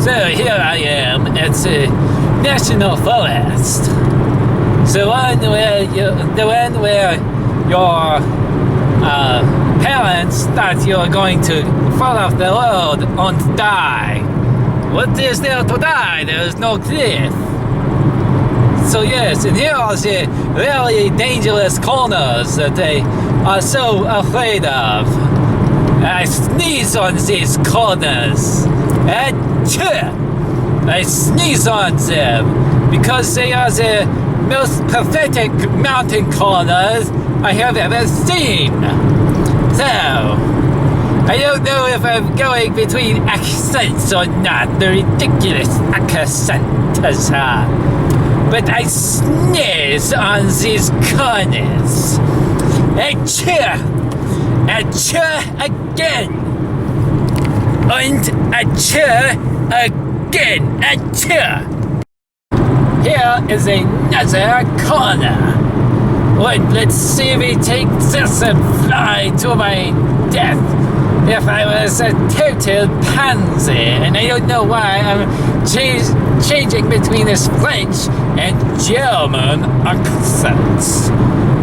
So here I am at the National Forest. The one where your parents thought you were going to fall off the road and die. What is there to die? There is no cliff. So yes, and here are the really dangerous corners that they are so afraid of. I sneeze on these corners. I sneeze on them because they are the most pathetic mountain corners I have ever seen. So, I don't know if I'm going between accents or not, the ridiculous accents are. But I sneeze on these corners. Achoo! Achoo again! And achoo again! Achoo! Here is another corner. Wait, let's see if we take this and fly to my death. If I was a total pansy, and I don't know why I'm changing between this French and German accents.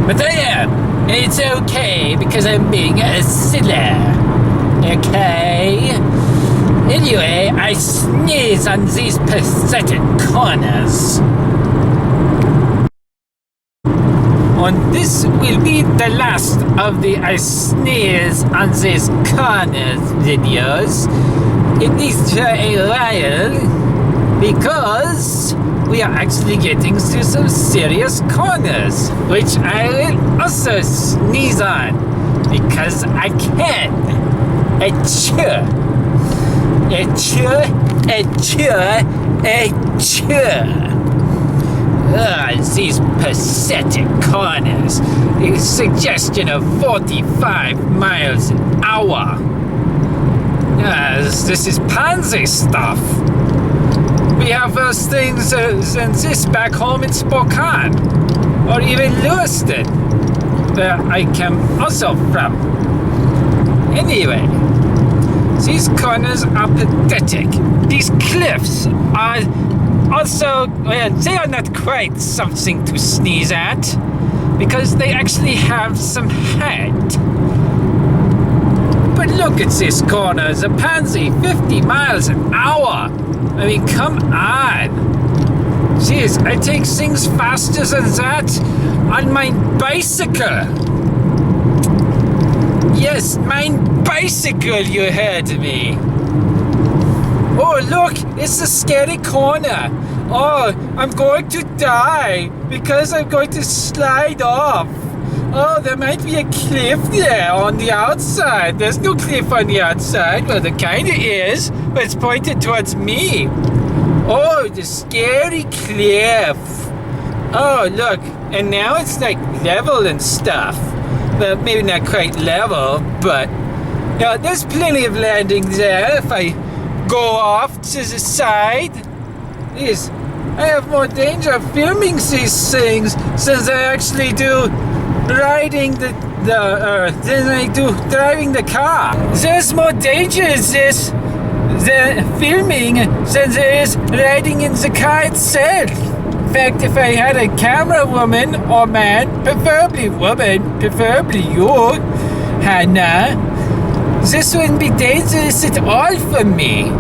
But I am. It's okay, because I'm being a silly. Okay? Anyway, I sneeze on these pathetic corners. And this will be the last of the I sneeze on these corners videos. At least for a while, because we are actually getting through some serious corners, which I will also sneeze on, because I can. Achoo! Achoo! Achoo! Achoo! These pathetic corners. A suggestion of 45 miles an hour. This is pansy stuff. We have worse things than this back home in Spokane, or even Lewiston, where I come also from. Anyway, these corners are pathetic. These cliffs are also, well, they are not quite something to sneeze at, because they actually have some height. But look at this corner, the pansy, 50 miles an hour. I mean, come on. Jeez, I take things faster than that on my bicycle. Yes, my bicycle, you heard me. Oh, look, it's a scary corner. Oh, I'm going to die because I'm going to slide off. Oh, there might be a cliff there on the outside. There's no cliff on the outside. Well, there kind of is, but it's pointed towards me. Oh, the scary cliff. Oh, look, and now it's like level and stuff. Well, maybe not quite level, but yeah, there's plenty of landing there if I go off to the side. Yes, I have more danger of filming these things since I actually do riding than I do driving the car. There's more danger in this than filming than there is riding in the car itself. In fact, if I had a camera woman or man, preferably woman, preferably you, Hannah, this wouldn't be dangerous at all for me.